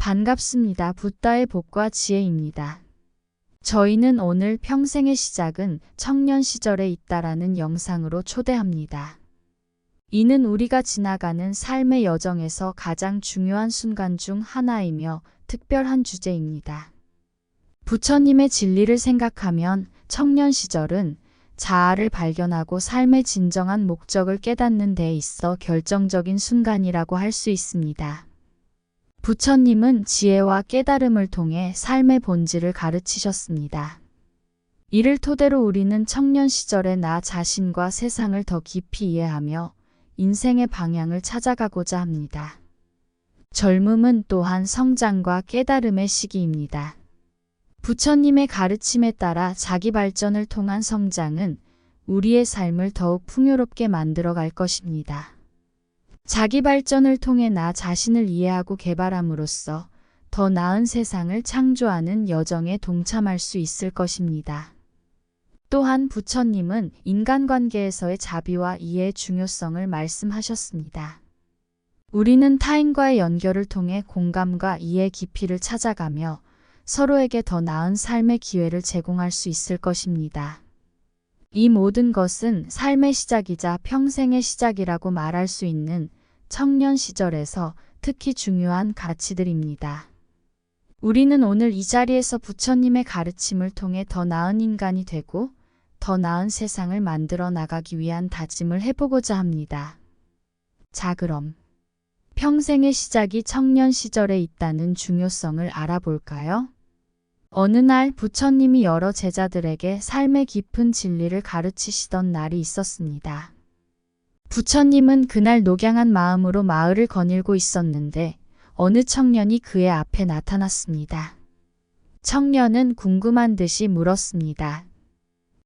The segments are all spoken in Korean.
반갑습니다. 붓다의 복과 지혜입니다. 저희는 오늘 평생의 시작은 청년 시절에 있다라는 영상으로 초대합니다. 이는 우리가 지나가는 삶의 여정에서 가장 중요한 순간 중 하나이며 특별한 주제입니다. 부처님의 진리를 생각하면 청년 시절은 자아를 발견하고 삶의 진정한 목적을 깨닫는 데 있어 결정적인 순간이라고 할 수 있습니다. 부처님은 지혜와 깨달음을 통해 삶의 본질을 가르치셨습니다. 이를 토대로 우리는 청년 시절의 나 자신과 세상을 더 깊이 이해하며 인생의 방향을 찾아가고자 합니다. 젊음은 또한 성장과 깨달음의 시기입니다. 부처님의 가르침에 따라 자기 발전을 통한 성장은 우리의 삶을 더욱 풍요롭게 만들어 갈 것입니다. 자기 발전을 통해 나 자신을 이해하고 개발함으로써 더 나은 세상을 창조하는 여정에 동참할 수 있을 것입니다. 또한 부처님은 인간관계에서의 자비와 이해의 중요성을 말씀하셨습니다. 우리는 타인과의 연결을 통해 공감과 이해 깊이를 찾아가며 서로에게 더 나은 삶의 기회를 제공할 수 있을 것입니다. 이 모든 것은 삶의 시작이자 평생의 시작이라고 말할 수 있는 청년 시절에서 특히 중요한 가치들입니다. 우리는 오늘 이 자리에서 부처님의 가르침을 통해 더 나은 인간이 되고 더 나은 세상을 만들어 나가기 위한 다짐을 해보고자 합니다. 자, 그럼 평생의 시작이 청년 시절에 있다는 중요성을 알아볼까요? 어느 날 부처님이 여러 제자들에게 삶의 깊은 진리를 가르치시던 날이 있었습니다. 부처님은 그날 녹양한 마음으로 마을을 거닐고 있었는데 어느 청년이 그의 앞에 나타났습니다. 청년은 궁금한 듯이 물었습니다.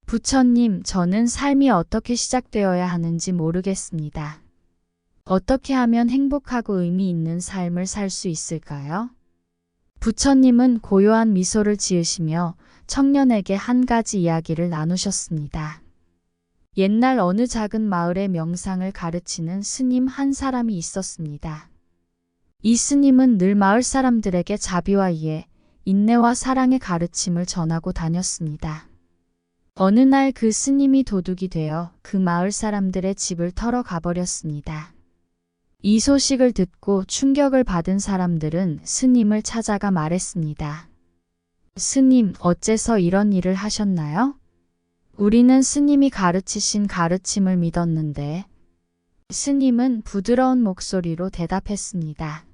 부처님, 저는 삶이 어떻게 시작되어야 하는지 모르겠습니다. 어떻게 하면 행복하고 의미 있는 삶을 살 수 있을까요? 부처님은 고요한 미소를 지으시며 청년에게 한 가지 이야기를 나누셨습니다. 옛날 어느 작은 마을에 명상을 가르치는 스님 한 사람이 있었습니다. 이 스님은 늘 마을 사람들에게 자비와 이해, 인내와 사랑의 가르침을 전하고 다녔습니다. 어느 날 그 스님이 도둑이 되어 그 마을 사람들의 집을 털어 가버렸습니다. 이 소식을 듣고 충격을 받은 사람들은 스님을 찾아가 말했습니다. 스님, 어째서 이런 일을 하셨나요? 우리는 스님이 가르치신 가르침을 믿었는데. 스님은 부드러운 목소리로 대답했습니다.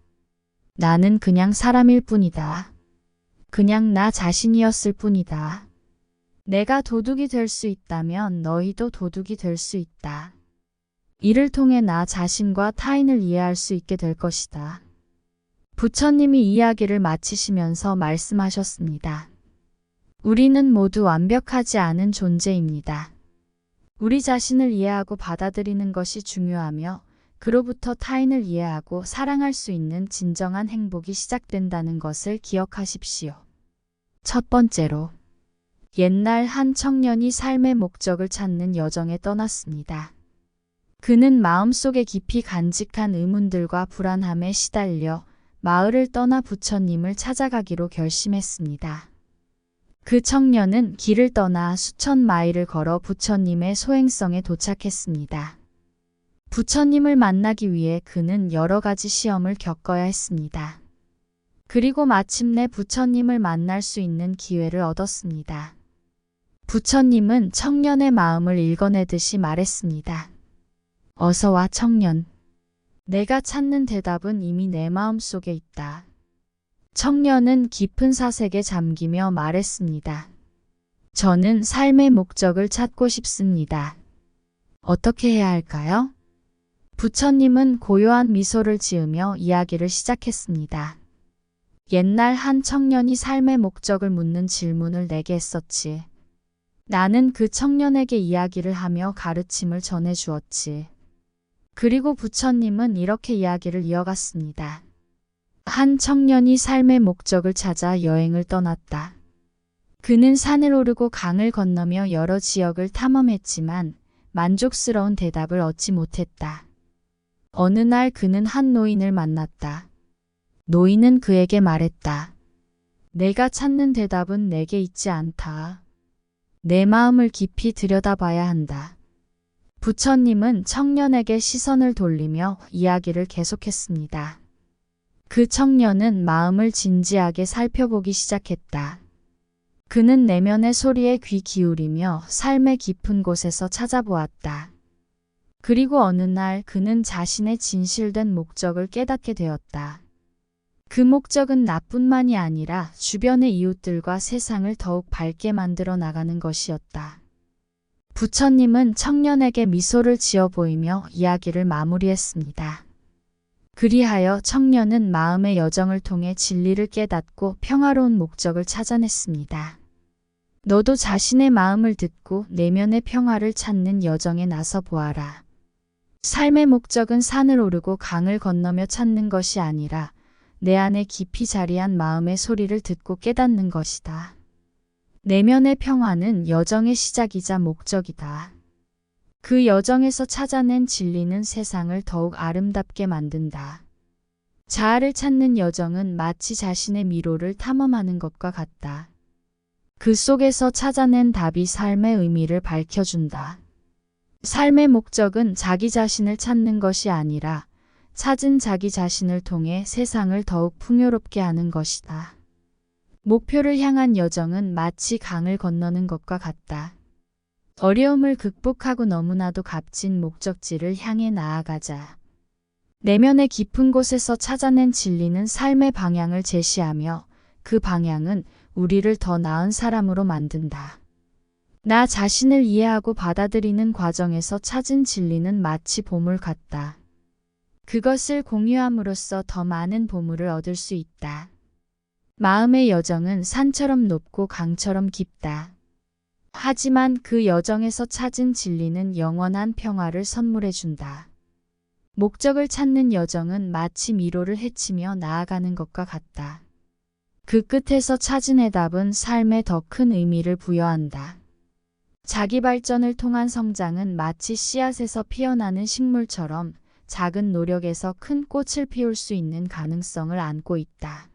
나는 그냥 사람일 뿐이다. 그냥 나 자신이었을 뿐이다. 내가 도둑이 될 수 있다면 너희도 도둑이 될 수 있다. 이를 통해 나 자신과 타인을 이해할 수 있게 될 것이다. 부처님이 이야기를 마치시면서 말씀하셨습니다. 우리는 모두 완벽하지 않은 존재입니다. 우리 자신을 이해하고 받아들이는 것이 중요하며 그로부터 타인을 이해하고 사랑할 수 있는 진정한 행복이 시작된다는 것을 기억하십시오. 첫 번째로, 옛날 한 청년이 삶의 목적을 찾는 여정에 떠났습니다. 그는 마음속에 깊이 간직한 의문들과 불안함에 시달려 마을을 떠나 부처님을 찾아가기로 결심했습니다. 그 청년은 길을 떠나 수천 마일을 걸어 부처님의 소행성에 도착했습니다. 부처님을 만나기 위해 그는 여러 가지 시험을 겪어야 했습니다. 그리고 마침내 부처님을 만날 수 있는 기회를 얻었습니다. 부처님은 청년의 마음을 읽어내듯이 말했습니다. 어서 와, 청년. 내가 찾는 대답은 이미 내 마음속에 있다. 청년은 깊은 사색에 잠기며 말했습니다. 저는 삶의 목적을 찾고 싶습니다. 어떻게 해야 할까요? 부처님은 고요한 미소를 지으며 이야기를 시작했습니다. 옛날 한 청년이 삶의 목적을 묻는 질문을 내게 했었지. 나는 그 청년에게 이야기를 하며 가르침을 전해주었지. 그리고 부처님은 이렇게 이야기를 이어갔습니다. 한 청년이 삶의 목적을 찾아 여행을 떠났다. 그는 산을 오르고 강을 건너며 여러 지역을 탐험했지만 만족스러운 대답을 얻지 못했다. 어느 날 그는 한 노인을 만났다. 노인은 그에게 말했다. 내가 찾는 대답은 내게 있지 않다. 내 마음을 깊이 들여다봐야 한다. 부처님은 청년에게 시선을 돌리며 이야기를 계속했습니다. 그 청년은 마음을 진지하게 살펴보기 시작했다. 그는 내면의 소리에 귀 기울이며 삶의 깊은 곳에서 찾아보았다. 그리고 어느 날 그는 자신의 진실된 목적을 깨닫게 되었다. 그 목적은 나뿐만이 아니라 주변의 이웃들과 세상을 더욱 밝게 만들어 나가는 것이었다. 부처님은 청년에게 미소를 지어 보이며 이야기를 마무리했습니다. 그리하여 청년은 마음의 여정을 통해 진리를 깨닫고 평화로운 목적을 찾아냈습니다. 너도 자신의 마음을 듣고 내면의 평화를 찾는 여정에 나서 보아라. 삶의 목적은 산을 오르고 강을 건너며 찾는 것이 아니라 내 안에 깊이 자리한 마음의 소리를 듣고 깨닫는 것이다. 내면의 평화는 여정의 시작이자 목적이다. 그 여정에서 찾아낸 진리는 세상을 더욱 아름답게 만든다. 자아를 찾는 여정은 마치 자신의 미로를 탐험하는 것과 같다. 그 속에서 찾아낸 답이 삶의 의미를 밝혀준다. 삶의 목적은 자기 자신을 찾는 것이 아니라 찾은 자기 자신을 통해 세상을 더욱 풍요롭게 하는 것이다. 목표를 향한 여정은 마치 강을 건너는 것과 같다. 어려움을 극복하고 너무나도 값진 목적지를 향해 나아가자. 내면의 깊은 곳에서 찾아낸 진리는 삶의 방향을 제시하며 그 방향은 우리를 더 나은 사람으로 만든다. 나 자신을 이해하고 받아들이는 과정에서 찾은 진리는 마치 보물 같다. 그것을 공유함으로써 더 많은 보물을 얻을 수 있다. 마음의 여정은 산처럼 높고 강처럼 깊다. 하지만 그 여정에서 찾은 진리는 영원한 평화를 선물해준다. 목적을 찾는 여정은 마치 미로를 헤치며 나아가는 것과 같다. 그 끝에서 찾은 해답은 삶에 더 큰 의미를 부여한다. 자기 발전을 통한 성장은 마치 씨앗에서 피어나는 식물처럼 작은 노력에서 큰 꽃을 피울 수 있는 가능성을 안고 있다.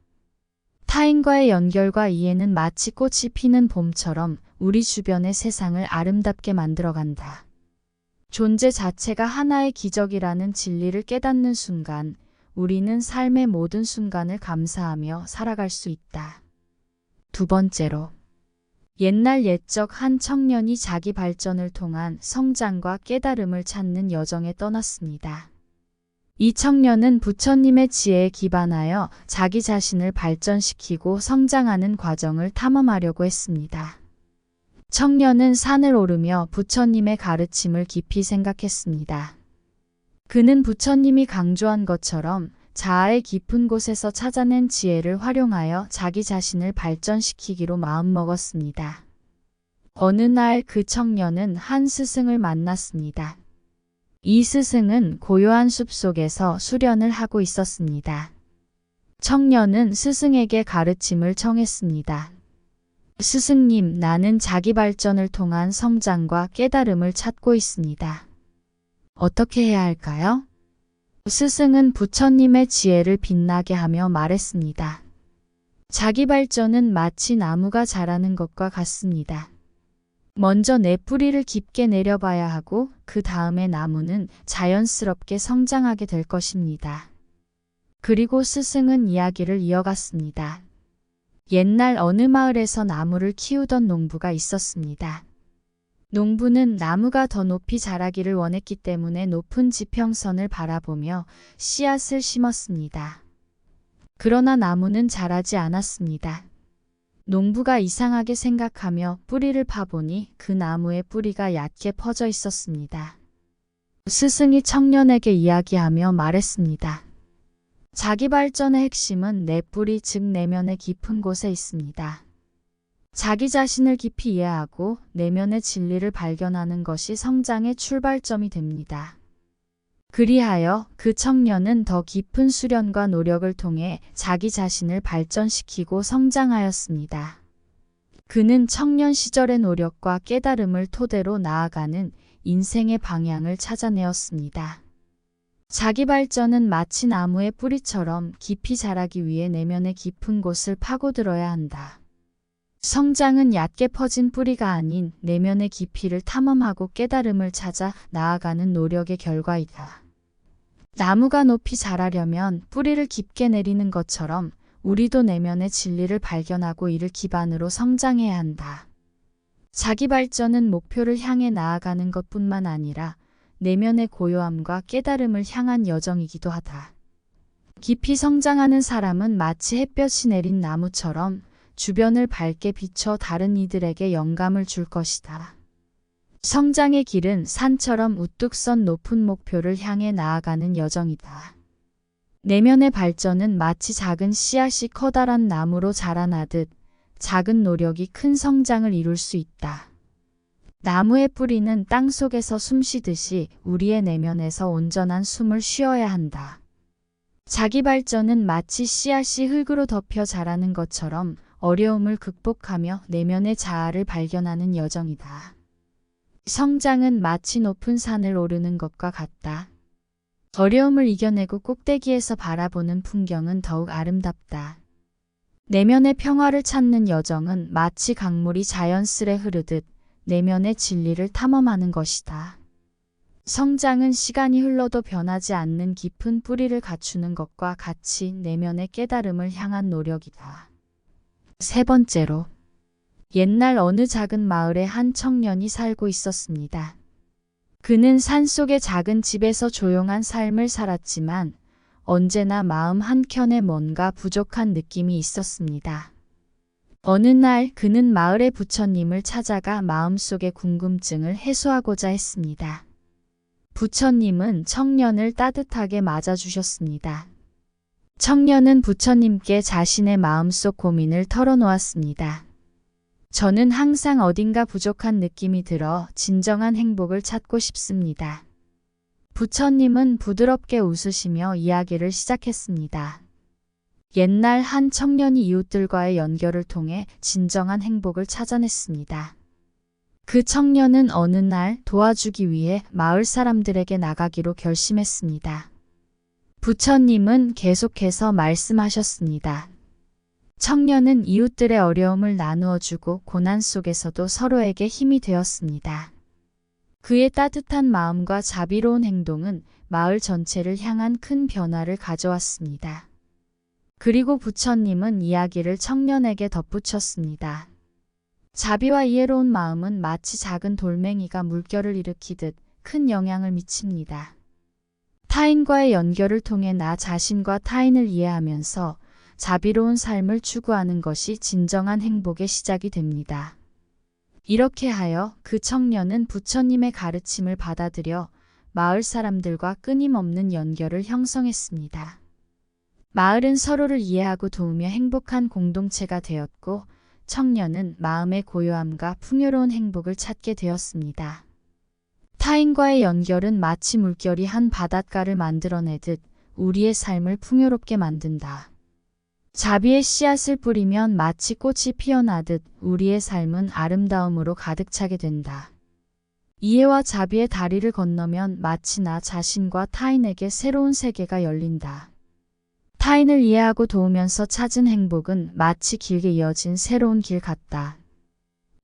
타인과의 연결과 이해는 마치 꽃이 피는 봄처럼 우리 주변의 세상을 아름답게 만들어간다. 존재 자체가 하나의 기적이라는 진리를 깨닫는 순간 우리는 삶의 모든 순간을 감사하며 살아갈 수 있다. 두 번째로, 옛날 옛적 한 청년이 자기 발전을 통한 성장과 깨달음을 찾는 여정에 떠났습니다. 이 청년은 부처님의 지혜에 기반하여 자기 자신을 발전시키고 성장하는 과정을 탐험하려고 했습니다. 청년은 산을 오르며 부처님의 가르침을 깊이 생각했습니다. 그는 부처님이 강조한 것처럼 자아의 깊은 곳에서 찾아낸 지혜를 활용하여 자기 자신을 발전시키기로 마음먹었습니다. 어느 날 그 청년은 한 스승을 만났습니다. 이 스승은 고요한 숲속에서 수련을 하고 있었습니다. 청년은 스승에게 가르침을 청했습니다. 스승님, 나는 자기 발전을 통한 성장과 깨달음을 찾고 있습니다. 어떻게 해야 할까요? 스승은 부처님의 지혜를 빛나게 하며 말했습니다. 자기 발전은 마치 나무가 자라는 것과 같습니다. 먼저 내 뿌리를 깊게 내려봐야 하고 그 다음에 나무는 자연스럽게 성장하게 될 것입니다. 그리고 스승은 이야기를 이어갔습니다. 옛날 어느 마을에서 나무를 키우던 농부가 있었습니다. 농부는 나무가 더 높이 자라기를 원했기 때문에 높은 지평선을 바라보며 씨앗을 심었습니다. 그러나 나무는 자라지 않았습니다. 농부가 이상하게 생각하며 뿌리를 파보니 그 나무의 뿌리가 얕게 퍼져 있었습니다. 스승이 청년에게 이야기하며 말했습니다. 자기 발전의 핵심은 내 뿌리, 즉 내면의 깊은 곳에 있습니다. 자기 자신을 깊이 이해하고 내면의 진리를 발견하는 것이 성장의 출발점이 됩니다. 그리하여 그 청년은 더 깊은 수련과 노력을 통해 자기 자신을 발전시키고 성장하였습니다. 그는 청년 시절의 노력과 깨달음을 토대로 나아가는 인생의 방향을 찾아내었습니다. 자기 발전은 마치 나무의 뿌리처럼 깊이 자라기 위해 내면의 깊은 곳을 파고들어야 한다. 성장은 얕게 퍼진 뿌리가 아닌 내면의 깊이를 탐험하고 깨달음을 찾아 나아가는 노력의 결과이다. 나무가 높이 자라려면 뿌리를 깊게 내리는 것처럼 우리도 내면의 진리를 발견하고 이를 기반으로 성장해야 한다. 자기 발전은 목표를 향해 나아가는 것뿐만 아니라 내면의 고요함과 깨달음을 향한 여정이기도 하다. 깊이 성장하는 사람은 마치 햇볕이 내린 나무처럼 주변을 밝게 비춰 다른 이들에게 영감을 줄 것이다. 성장의 길은 산처럼 우뚝 선 높은 목표를 향해 나아가는 여정이다. 내면의 발전은 마치 작은 씨앗이 커다란 나무로 자라나듯 작은 노력이 큰 성장을 이룰 수 있다. 나무의 뿌리는 땅 속에서 숨 쉬듯이 우리의 내면에서 온전한 숨을 쉬어야 한다. 자기 발전은 마치 씨앗이 흙으로 덮여 자라는 것처럼 어려움을 극복하며 내면의 자아를 발견하는 여정이다. 성장은 마치 높은 산을 오르는 것과 같다. 어려움을 이겨내고 꼭대기에서 바라보는 풍경은 더욱 아름답다. 내면의 평화를 찾는 여정은 마치 강물이 자연스레 흐르듯 내면의 진리를 탐험하는 것이다. 성장은 시간이 흘러도 변하지 않는 깊은 뿌리를 갖추는 것과 같이 내면의 깨달음을 향한 노력이다. 세 번째로, 옛날 어느 작은 마을에 한 청년이 살고 있었습니다. 그는 산속의 작은 집에서 조용한 삶을 살았지만 언제나 마음 한켠에 뭔가 부족한 느낌이 있었습니다. 어느 날 그는 마을의 부처님을 찾아가 마음속의 궁금증을 해소하고자 했습니다. 부처님은 청년을 따뜻하게 맞아주셨습니다. 청년은 부처님께 자신의 마음속 고민을 털어놓았습니다. 저는 항상 어딘가 부족한 느낌이 들어 진정한 행복을 찾고 싶습니다. 부처님은 부드럽게 웃으시며 이야기를 시작했습니다. 옛날 한 청년이 이웃들과의 연결을 통해 진정한 행복을 찾아냈습니다. 그 청년은 어느 날 도와주기 위해 마을 사람들에게 나가기로 결심했습니다. 부처님은 계속해서 말씀하셨습니다. 청년은 이웃들의 어려움을 나누어주고 고난 속에서도 서로에게 힘이 되었습니다. 그의 따뜻한 마음과 자비로운 행동은 마을 전체를 향한 큰 변화를 가져왔습니다. 그리고 부처님은 이야기를 청년에게 덧붙였습니다. 자비와 이해로운 마음은 마치 작은 돌멩이가 물결을 일으키듯 큰 영향을 미칩니다. 타인과의 연결을 통해 나 자신과 타인을 이해하면서 자비로운 삶을 추구하는 것이 진정한 행복의 시작이 됩니다. 이렇게 하여 그 청년은 부처님의 가르침을 받아들여 마을 사람들과 끊임없는 연결을 형성했습니다. 마을은 서로를 이해하고 도우며 행복한 공동체가 되었고 청년은 마음의 고요함과 풍요로운 행복을 찾게 되었습니다. 타인과의 연결은 마치 물결이 한 바닷가를 만들어내듯 우리의 삶을 풍요롭게 만든다. 자비의 씨앗을 뿌리면 마치 꽃이 피어나듯 우리의 삶은 아름다움으로 가득 차게 된다. 이해와 자비의 다리를 건너면 마치 나 자신과 타인에게 새로운 세계가 열린다. 타인을 이해하고 도우면서 찾은 행복은 마치 길게 이어진 새로운 길 같다.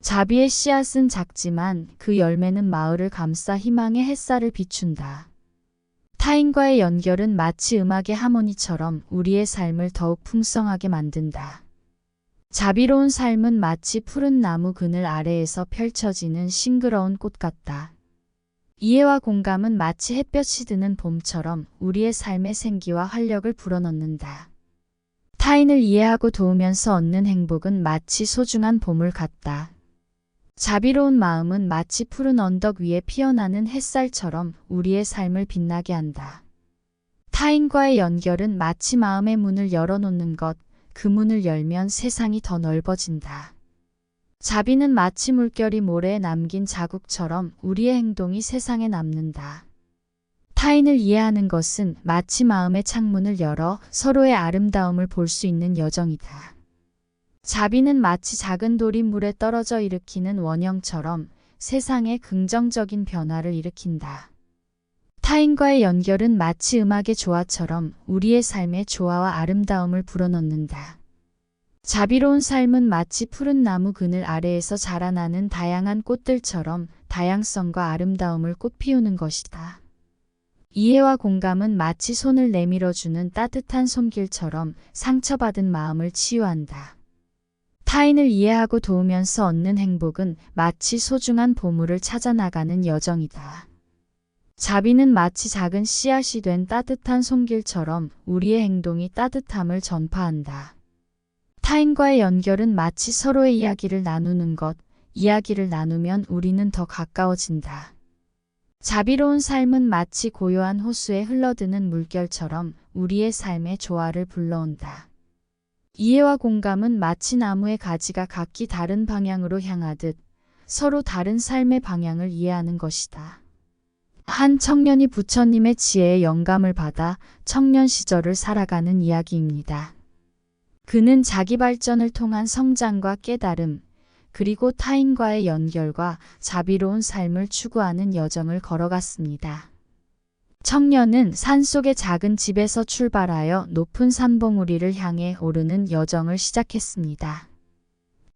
자비의 씨앗은 작지만 그 열매는 마을을 감싸 희망의 햇살을 비춘다. 타인과의 연결은 마치 음악의 하모니처럼 우리의 삶을 더욱 풍성하게 만든다. 자비로운 삶은 마치 푸른 나무 그늘 아래에서 펼쳐지는 싱그러운 꽃 같다. 이해와 공감은 마치 햇볕이 드는 봄처럼 우리의 삶의 생기와 활력을 불어넣는다. 타인을 이해하고 도우면서 얻는 행복은 마치 소중한 보물 같다. 자비로운 마음은 마치 푸른 언덕 위에 피어나는 햇살처럼 우리의 삶을 빛나게 한다. 타인과의 연결은 마치 마음의 문을 열어놓는 것, 그 문을 열면 세상이 더 넓어진다. 자비는 마치 물결이 모래에 남긴 자국처럼 우리의 행동이 세상에 남는다. 타인을 이해하는 것은 마치 마음의 창문을 열어 서로의 아름다움을 볼 수 있는 여정이다. 자비는 마치 작은 돌이 물에 떨어져 일으키는 원형처럼 세상에 긍정적인 변화를 일으킨다. 타인과의 연결은 마치 음악의 조화처럼 우리의 삶의 조화와 아름다움을 불어넣는다. 자비로운 삶은 마치 푸른 나무 그늘 아래에서 자라나는 다양한 꽃들처럼 다양성과 아름다움을 꽃피우는 것이다. 이해와 공감은 마치 손을 내밀어주는 따뜻한 손길처럼 상처받은 마음을 치유한다. 타인을 이해하고 도우면서 얻는 행복은 마치 소중한 보물을 찾아나가는 여정이다. 자비는 마치 작은 씨앗이 된 따뜻한 손길처럼 우리의 행동이 따뜻함을 전파한다. 타인과의 연결은 마치 서로의 이야기를 나누는 것, 이야기를 나누면 우리는 더 가까워진다. 자비로운 삶은 마치 고요한 호수에 흘러드는 물결처럼 우리의 삶의 조화를 불러온다. 이해와 공감은 마치 나무의 가지가 각기 다른 방향으로 향하듯 서로 다른 삶의 방향을 이해하는 것이다. 한 청년이 부처님의 지혜에 영감을 받아 청년 시절을 살아가는 이야기입니다. 그는 자기 발전을 통한 성장과 깨달음, 그리고 타인과의 연결과 자비로운 삶을 추구하는 여정을 걸어갔습니다. 청년은 산속의 작은 집에서 출발하여 높은 산봉우리를 향해 오르는 여정을 시작했습니다.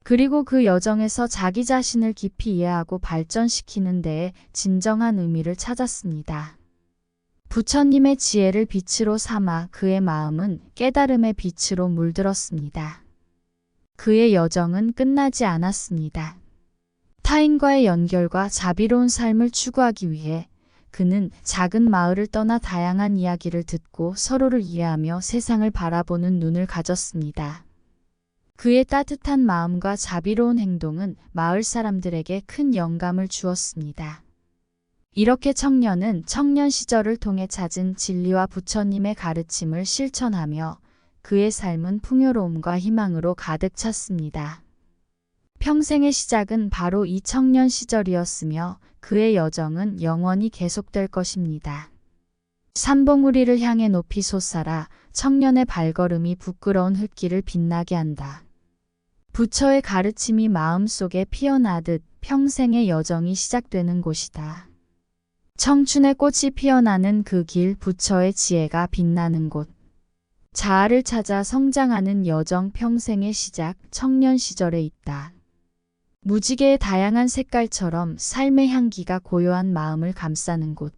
그리고 그 여정에서 자기 자신을 깊이 이해하고 발전시키는 데에 진정한 의미를 찾았습니다. 부처님의 지혜를 빛으로 삼아 그의 마음은 깨달음의 빛으로 물들었습니다. 그의 여정은 끝나지 않았습니다. 타인과의 연결과 자비로운 삶을 추구하기 위해 그는 작은 마을을 떠나 다양한 이야기를 듣고 서로를 이해하며 세상을 바라보는 눈을 가졌습니다. 그의 따뜻한 마음과 자비로운 행동은 마을 사람들에게 큰 영감을 주었습니다. 이렇게 청년은 청년 시절을 통해 찾은 진리와 부처님의 가르침을 실천하며 그의 삶은 풍요로움과 희망으로 가득 찼습니다. 평생의 시작은 바로 이 청년 시절이었으며 그의 여정은 영원히 계속될 것입니다. 산봉우리를 향해 높이 솟아라 청년의 발걸음이 부끄러운 흙길을 빛나게 한다. 부처의 가르침이 마음속에 피어나듯 평생의 여정이 시작되는 곳이다. 청춘의 꽃이 피어나는 그 길 부처의 지혜가 빛나는 곳. 자아를 찾아 성장하는 여정 평생의 시작 청년 시절에 있다. 무지개의 다양한 색깔처럼 삶의 향기가 고요한 마음을 감싸는 곳.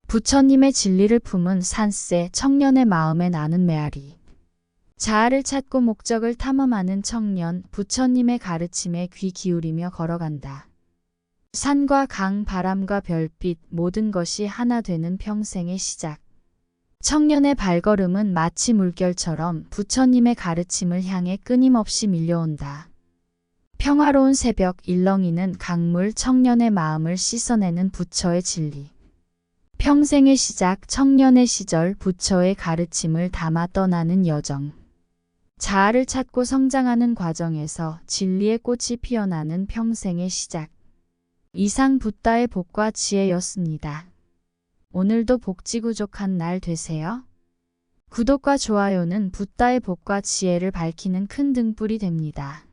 부처님의 진리를 품은 산새 청년의 마음에 나는 메아리. 자아를 찾고 목적을 탐험하는 청년 부처님의 가르침에 귀 기울이며 걸어간다. 산과 강, 바람과 별빛 모든 것이 하나 되는 평생의 시작. 청년의 발걸음은 마치 물결처럼 부처님의 가르침을 향해 끊임없이 밀려온다. 평화로운 새벽 일렁이는 강물 청년의 마음을 씻어내는 부처의 진리. 평생의 시작 청년의 시절 부처의 가르침을 담아 떠나는 여정. 자아를 찾고 성장하는 과정에서 진리의 꽃이 피어나는 평생의 시작. 이상 붓다의 복과 지혜였습니다. 오늘도 복지구족한 날 되세요. 구독과 좋아요는 붓다의 복과 지혜를 밝히는 큰 등불이 됩니다.